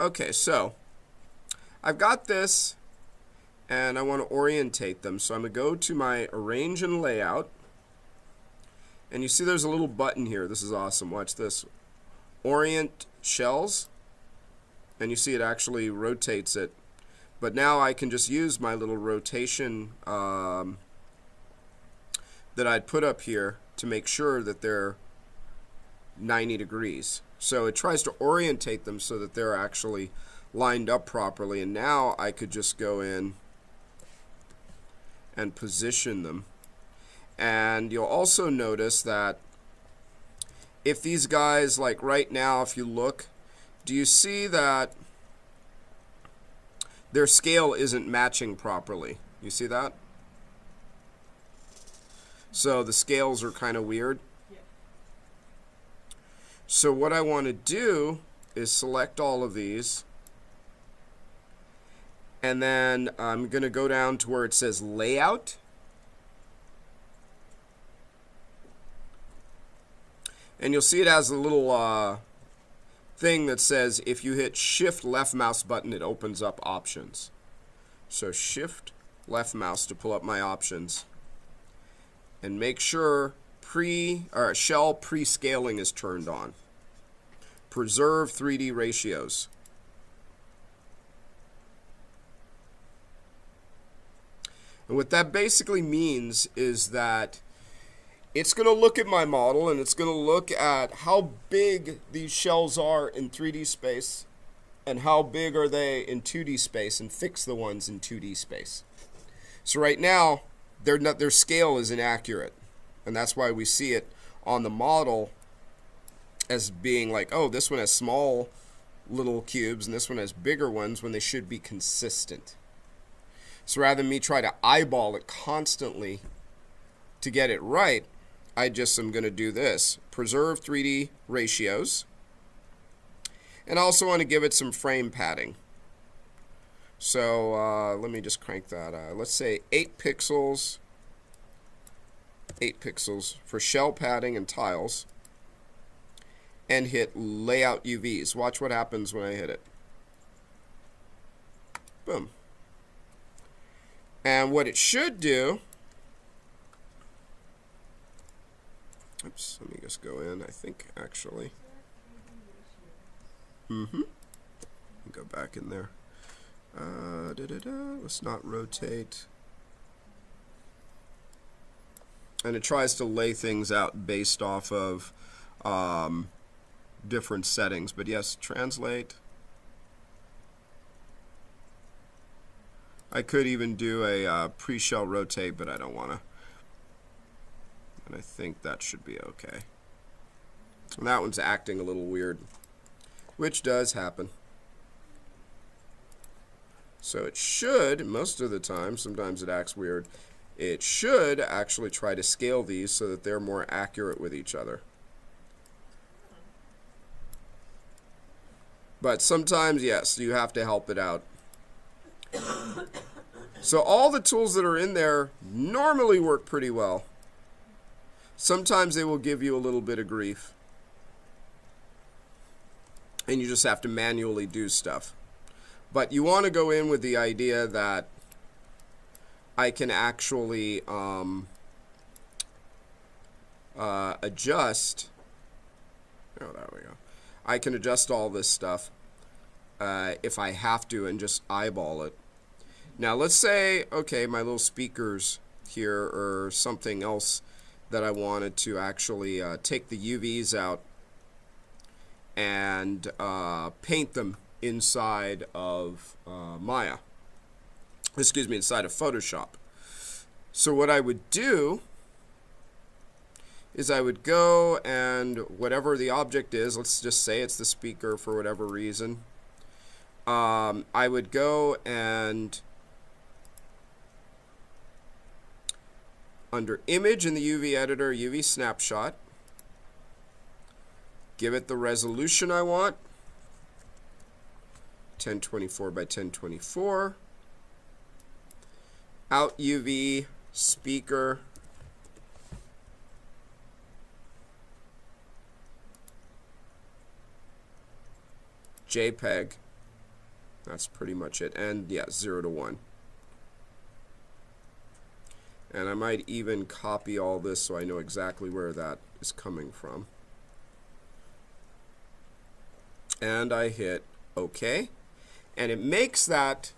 Okay, so I've got this, and I want to orientate them. So I'm going to go to my Arrange and Layout, and you see there's a little button here. This is awesome. Watch this. Orient Shells, and you see it actually rotates it. But now I can just use my little rotation that I'd put up here to make sure that they're 90 degrees. So it tries to orientate them so that they're actually lined up properly. And now I could just go in and position them. And you'll also notice that if these guys, like right now, if you look, do you see that their scale isn't matching properly? You see that? So the scales are kind of weird. So what I want to do is select all of these, and then I'm going to go down to where it says Layout. And you'll see it has a little thing that says if you hit Shift left mouse button, it opens up options. So Shift left mouse to pull up my options. And make sure shell pre-scaling is turned on. Preserve 3D ratios. And what that basically means is that it's going to look at my model, and it's going to look at how big these shells are in 3D space and how big are they in 2D space, and fix the ones in 2D space. So right now, their scale is inaccurate, and that's why we see it on the model as being like, oh, this one has small little cubes and this one has bigger ones, when they should be consistent. So rather than me try to eyeball it constantly to get it right, I just am going to do this. Preserve 3D ratios. And I also want to give it some frame padding. So let me just crank that. Let's say 8 pixels. 8 pixels for shell padding and tiles. And hit Layout UVs. Watch what happens when I hit it. Boom. And what it should do, oops, let me just go in, I think, actually. Go back in there. Let's not rotate. And it tries to lay things out based off of different settings. But yes, translate. I could even do a pre-shell rotate, but I don't want to. And I think that should be okay. And that one's acting a little weird, which does happen. So it should, most of the time, sometimes it acts weird, it should actually try to scale these so that they're more accurate with each other. But sometimes, yes, you have to help it out. So all the tools that are in there normally work pretty well. Sometimes they will give you a little bit of grief. And you just have to manually do stuff. But you want to go in with the idea that I can actually adjust. Oh, there we go. I can adjust all this stuff if I have to and just eyeball it. Now let's say, okay, my little speakers here or something else that I wanted to actually take the UVs out and paint them inside of Maya. Excuse me, inside of Photoshop. So what I would do is I would go and whatever the object is, let's just say it's the speaker for whatever reason, I would go and under Image in the UV Editor, UV Snapshot, give it the resolution I want, 1024 by 1024, out UV speaker, JPEG, That's pretty much it. And yeah, 0 to 1. And I might even copy all this so I know exactly where that is coming from. And I hit OK. And it makes that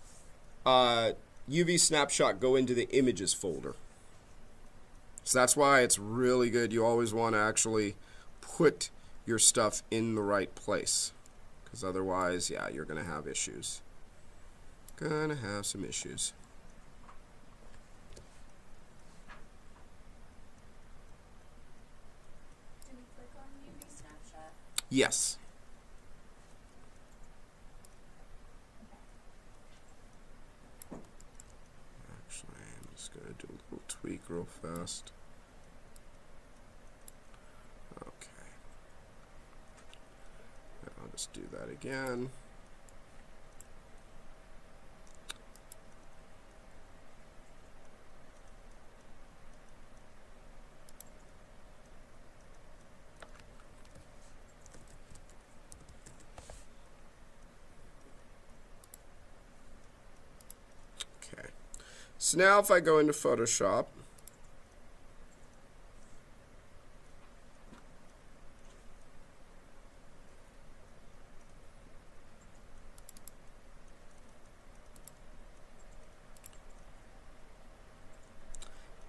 UV snapshot go into the images folder. So that's why it's really good. You always want to actually put your stuff in the right place. Because otherwise, yeah, you're going to have issues. Gonna have some issues. Did we click on UV snapshot? Yes. Actually, I'm just going to do a little tweak real fast. Okay. I'll just do that again. So now if I go into Photoshop,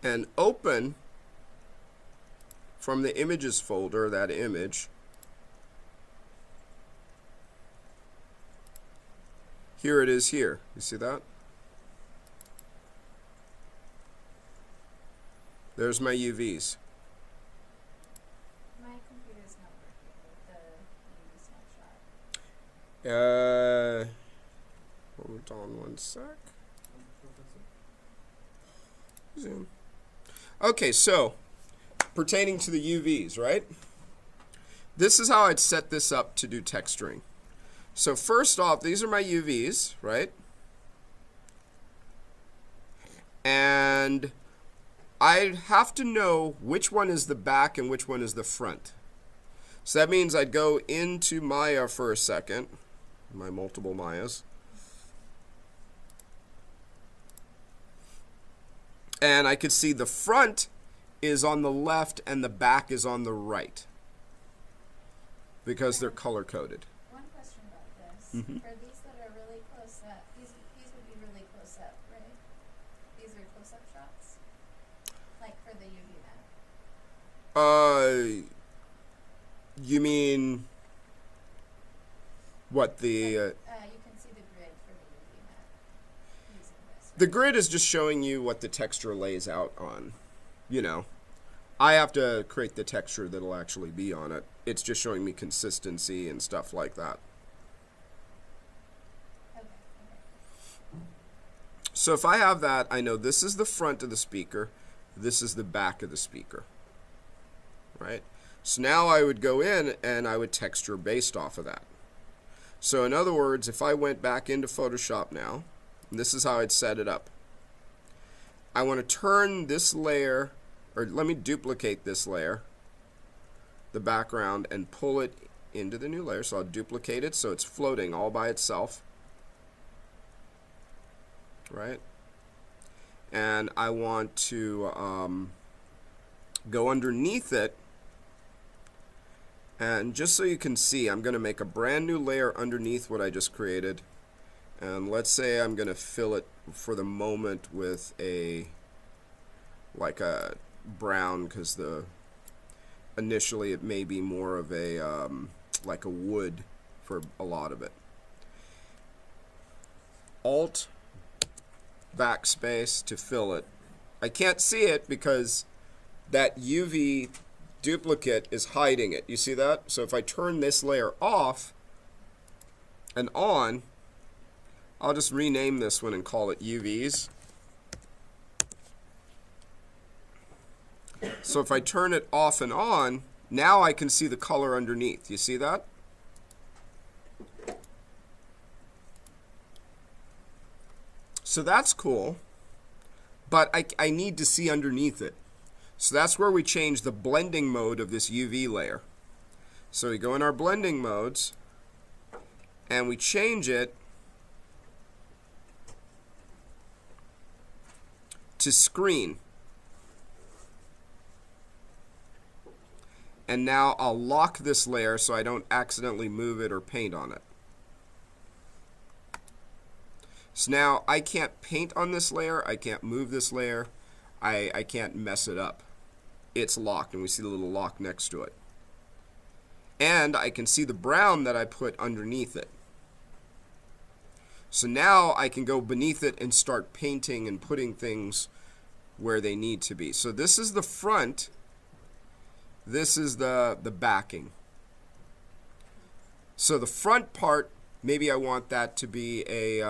and open from the images folder that image, here it is here. You see that? There's my UVs. My computer's not working with the UV snapshot. Hold on one sec. Zoom. Okay, so pertaining to the UVs, right? This is how I'd set this up to do texturing. So first off, these are my UVs, right? And I have to know which one is the back and which one is the front. So that means I'd go into Maya for a second, my multiple Mayas. And I could see the front is on the left and the back is on the right because they're color coded. One question about this. Mm-hmm. For these that are really close up, these would be really close up, right? These are close up shots? Like for the UV map. You mean what the you can see the grid for the UV map using this. the grid is just showing you what the texture lays out on. You know, I have to create the texture that'll actually be on it. It's just showing me consistency and stuff like that. Okay. So if I have that, I know this is the front of the speaker, this is the back of the speaker, right? So now I would go in and I would texture based off of that. So in other words, if I went back into Photoshop now, and this is how I'd set it up. I want to turn this layer, or let me duplicate this layer, the background, and pull it into the new layer. So I'll duplicate it so it's floating all by itself, right? And I want to go underneath it, and just so you can see, I'm going to make a brand new layer underneath what I just created. And let's say I'm going to fill it for the moment with like a brown, because initially it may be more of a like a wood for a lot of it. Alt backspace to fill it. I can't see it because that UV duplicate is hiding it. You see that? So if I turn this layer off and on, I'll just rename this one and call it UVs. So if I turn it off and on, now I can see the color underneath. You see that? So that's cool, but I need to see underneath it. So that's where we change the blending mode of this UV layer. So we go in our blending modes and we change it to screen. And now I'll lock this layer so I don't accidentally move it or paint on it. So now I can't paint on this layer, I can't move this layer, I can't mess it up. It's locked, and we see the little lock next to it. And I can see the brown that I put underneath it. So now I can go beneath it and start painting and putting things where they need to be. So this is the front, this is the backing. So the front part, maybe I want that to be a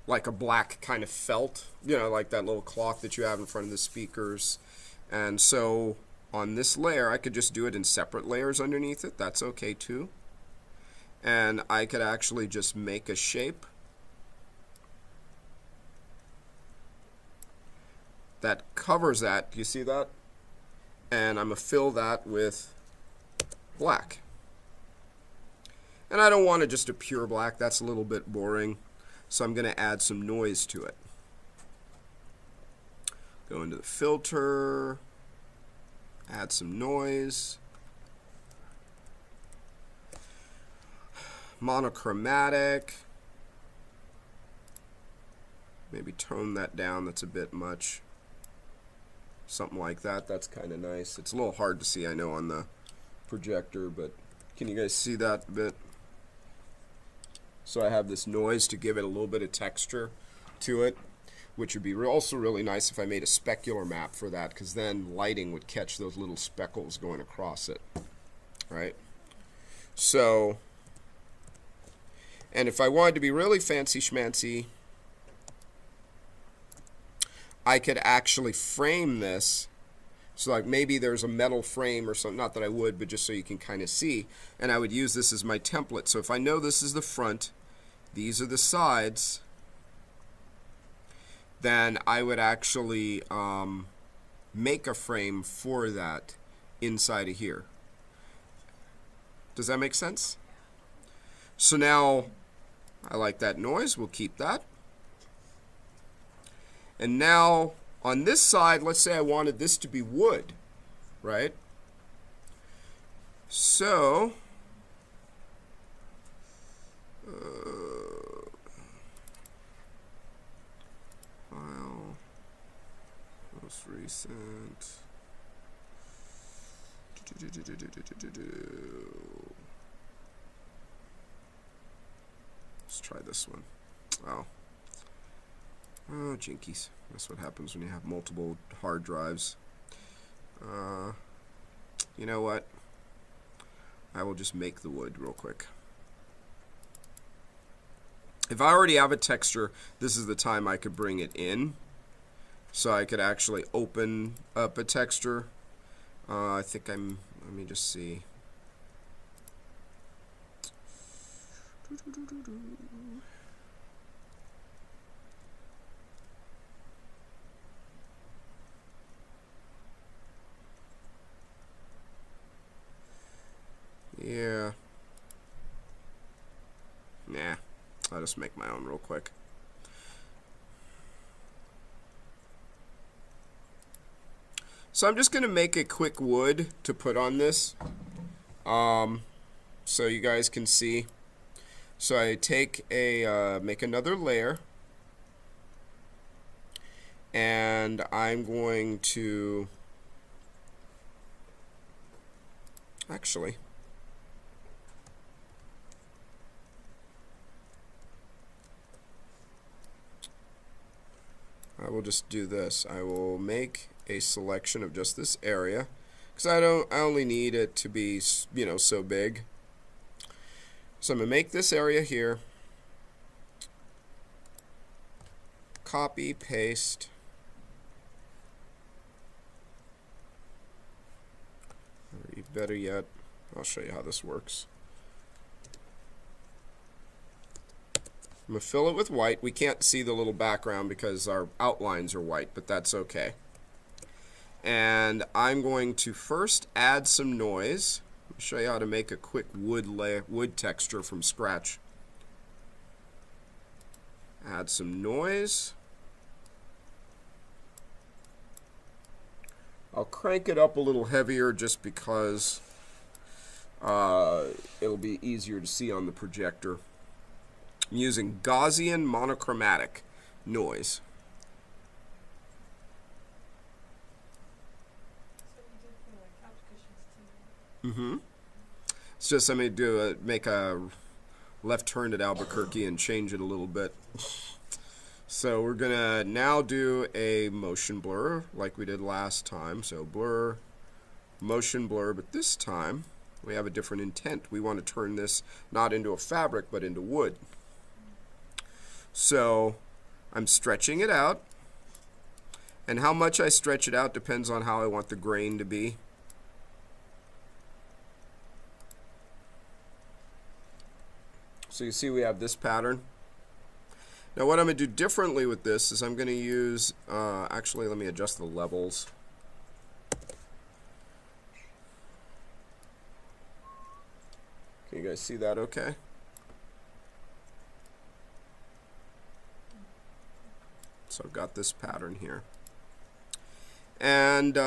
like a black kind of felt, you know, like that little cloth that you have in front of the speakers. And so on this layer, I could just do it in separate layers underneath it. That's okay too. And I could actually just make a shape that covers that. Do you see that? And I'm going to fill that with black. And I don't want it just a pure black. That's a little bit boring. So I'm going to add some noise to it. Go into the filter, add some noise. Monochromatic. Maybe tone that down, that's a bit much. Something like that, that's kind of nice. It's a little hard to see, I know, on the projector, but can you guys see that a bit? So I have this noise to give it a little bit of texture to it, which would be also really nice if I made a specular map for that, because then lighting would catch those little speckles going across it, right? So, and if I wanted to be really fancy schmancy, I could actually frame this. So like maybe there's a metal frame or something, not that I would, but just so you can kind of see. And I would use this as my template. So if I know this is the front, these are the sides, then I would actually make a frame for that inside of here. Does that make sense? So now I like that noise, we'll keep that. And now on this side, let's say I wanted this to be wood, right? So, file, most recent. Let's try this one. Oh, jinkies. That's what happens when you have multiple hard drives. You know what? I will just make the wood real quick. If I already have a texture, this is the time I could bring it in. So I could actually open up a texture. I think let me just see. Yeah. Nah. I'll just make my own real quick. So I'm just going to make a quick wood to put on this. So you guys can see. So I take make another layer. And I'm going to actually I will just do this. I will make a selection of just this area because I only need it to be, you know, so big. So I'm going to make this area here. Copy, paste. Or better yet, I'll show you how this works. I'm going to fill it with white. We can't see the little background because our outlines are white, but that's okay. And I'm going to first add some noise. I'll show you how to make a quick wood texture from scratch. Add some noise. I'll crank it up a little heavier just because it'll be easier to see on the projector. I'm using Gaussian monochromatic noise. Mm-hmm. It's just I'm going to make a left turn at Albuquerque and change it a little bit. So we're going to now do a motion blur like we did last time. So blur, motion blur, but this time we have a different intent. We want to turn this not into a fabric but into wood. So I'm stretching it out, and how much I stretch it out depends on how I want the grain to be. So you see we have this pattern. Now what I'm going to do differently with this is I'm going to use, actually let me adjust the levels. Can you guys see that okay? So I've got this pattern here. And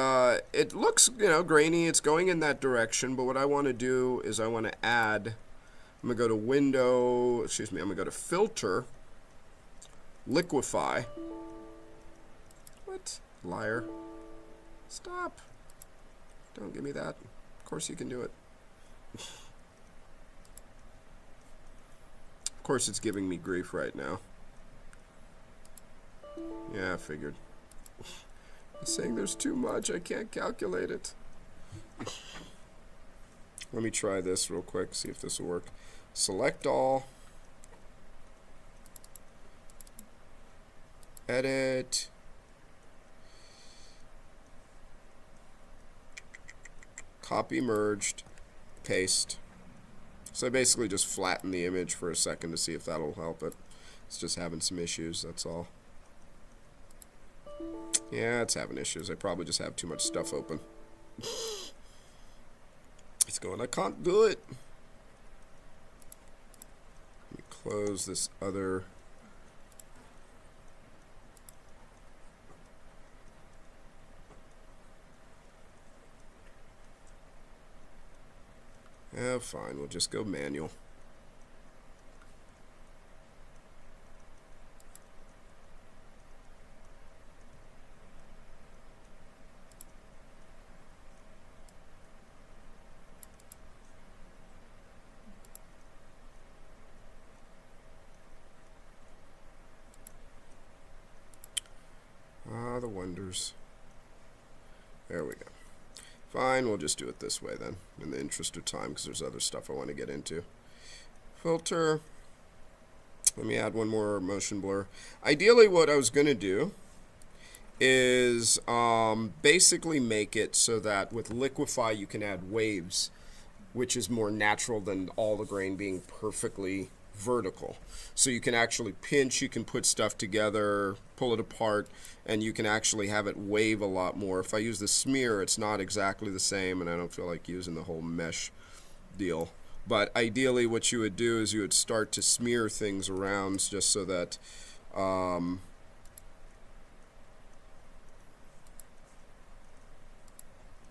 it looks, grainy. It's going in that direction, but what I want to do is I want to add, I'm going to go to Window, I'm going to go to Filter, Liquify. What? Liar. Stop. Don't give me that. Of course you can do it. Of course it's giving me grief right now. Yeah, I figured. It's saying there's too much. I can't calculate it. Let me try this real quick, see if this will work. Select all. Edit. Copy merged. Paste. So I basically just flatten the image for a second to see if that'll help it. It's just having some issues, that's all. Yeah, it's having issues. I probably just have too much stuff open. It's going, I can't do it. Let me close this other. Yeah, fine. We'll just go manual. Ah, the wonders. There we go. Fine, we'll just do it this way then, in the interest of time, because there's other stuff I want to get into. Filter. Let me add one more motion blur. Ideally, what I was going to do is basically make it so that with Liquify you can add waves, which is more natural than all the grain being perfectly vertical. So you can actually pinch, you can put stuff together, pull it apart, and you can actually have it wave a lot more. If I use the smear, it's not exactly the same, and I don't feel like using the whole mesh deal. But ideally what you would do is you would start to smear things around just so that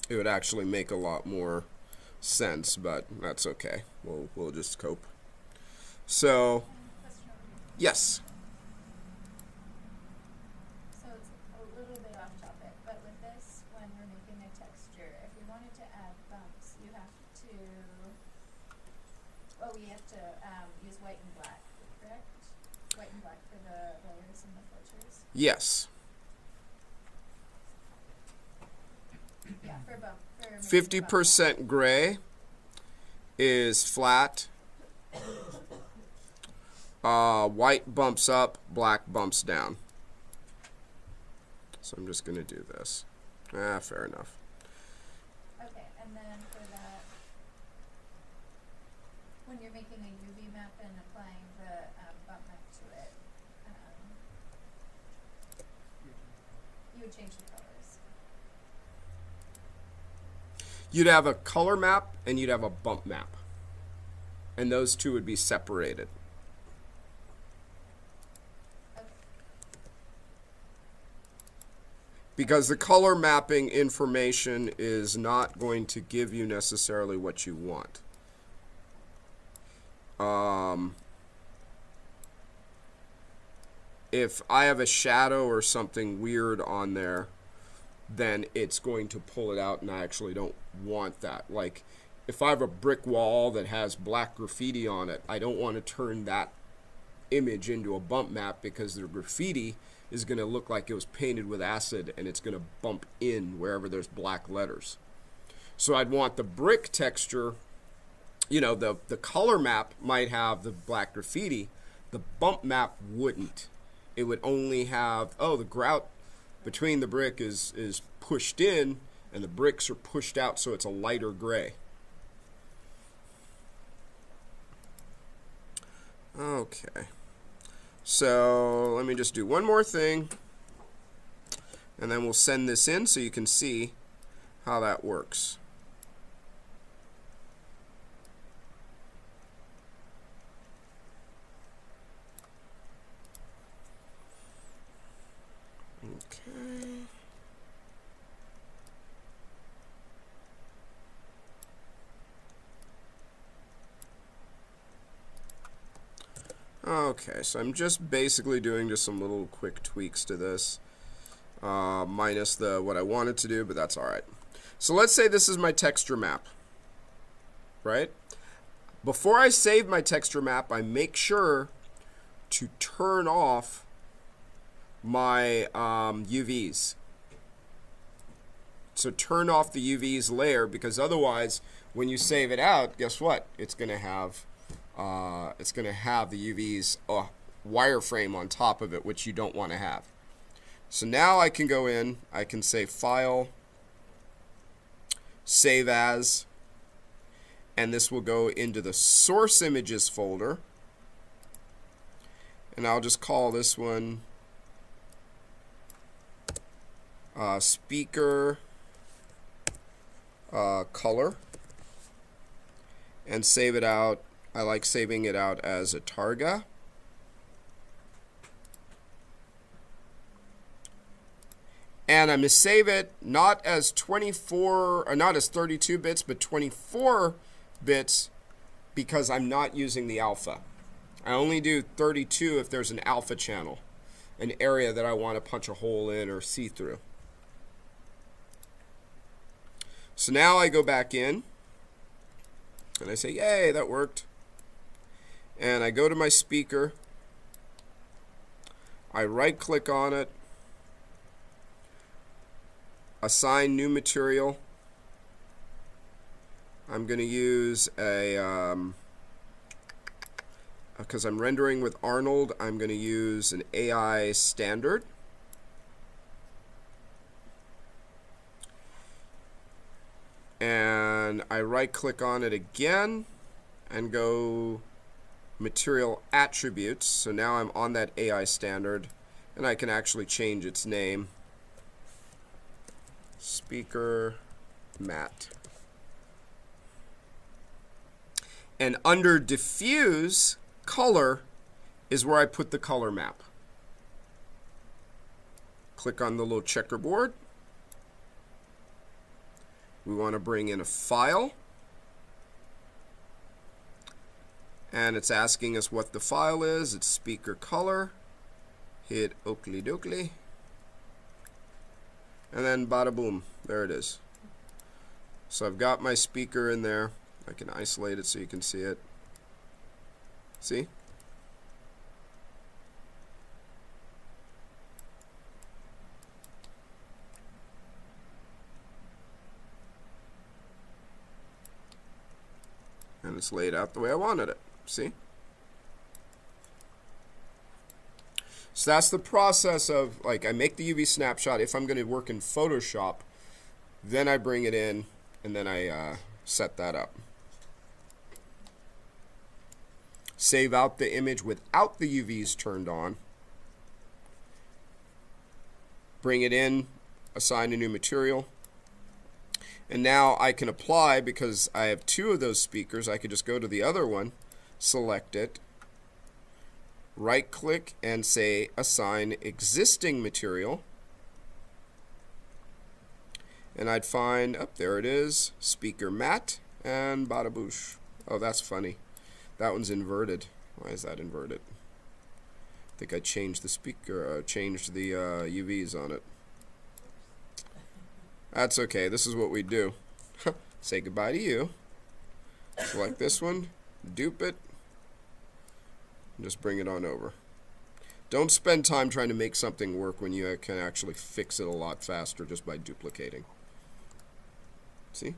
it would actually make a lot more sense, but that's okay. We'll just cope. So, yes. So it's a little bit off topic, but with this, when we're making a texture, if we wanted to add bumps, you have to, we have to use white and black, correct? White and black for the layers and the filters? Yes. Yeah, for bump. 50% gray is flat. White bumps up, black bumps down. So I'm just going to do this. Fair enough. Okay, and then for that, when you're making a UV map and applying the bump map to it, you would change the colors. You'd have a color map and you'd have a bump map. And those two would be separated. Because the color mapping information is not going to give you necessarily what you want. If I have a shadow or something weird on there, then it's going to pull it out, and I actually don't want that. Like, if I have a brick wall that has black graffiti on it, I don't want to turn that image into a bump map, because the graffiti is going to look like it was painted with acid, and it's going to bump in wherever there's black letters. So I'd want the brick texture, you know, the color map might have the black graffiti. The bump map wouldn't. It would only have, oh, the grout between the brick is pushed in, and the bricks are pushed out, so it's a lighter gray. Okay. So let me just do one more thing, and then we'll send this in so you can see how that works. Okay. Okay, so I'm just basically doing just some little quick tweaks to this, minus what I wanted to do, but that's all right. So let's say this is my texture map, right? Before I save my texture map, I make sure to turn off my UVs. So turn off the UVs layer, because otherwise, when you save it out, guess what? It's going to have the UVs wireframe on top of it, which you don't want to have. So now I can go in, I can say File, Save As, and this will go into the Source Images folder. And I'll just call this one Speaker Color, and save it out. I like saving it out as a targa. And I'm going to save it not as 24, or not as 32 bits, but 24 bits, because I'm not using the alpha. I only do 32 if there's an alpha channel, an area that I want to punch a hole in or see through. So now I go back in, and I say, yay, that worked. And I go to my speaker, I right click on it, assign new material. I'm going to use a, because I'm rendering with Arnold, I'm going to use an AI standard. And I right click on it again and go material attributes. So now I'm on that AI standard, and I can actually change its name. Speaker matte. And under diffuse color is where I put the color map. Click on the little checkerboard. We want to bring in a file, and it's asking us what the file is. It's speaker color. Hit oakley dokley, and then bada boom, there it is. So I've got my speaker in there. I can isolate it so you can see it. See? And it's laid out the way I wanted it. See? So that's the process of, like, I make the UV snapshot. If I'm going to work in Photoshop, then I bring it in, and then I set that up. Save out the image without the UVs turned on. Bring it in, assign a new material. And now I can apply, because I have two of those speakers. I could just go to the other one, select it, right click and say assign existing material. And I'd find, up there it is, speaker matte, and bada boosh. Oh, that's funny. That one's inverted. Why is that inverted? I think I changed the speaker, changed the UVs on it. That's okay. This is what we do. Say goodbye to you. Select this one, dupe it, and just bring it on over. Don't spend time trying to make something work when you can actually fix it a lot faster just by duplicating. See?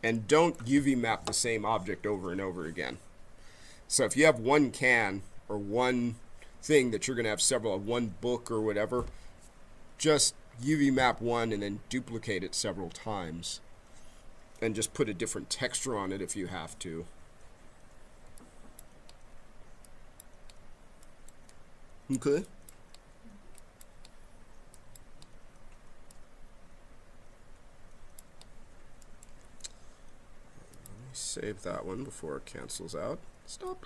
And don't UV map the same object over and over again. So if you have one can or one thing that you're going to have several of, one book or whatever, just UV map one and then duplicate it several times. And just put a different texture on it if you have to. Okay. Save that one before it cancels out. Stop.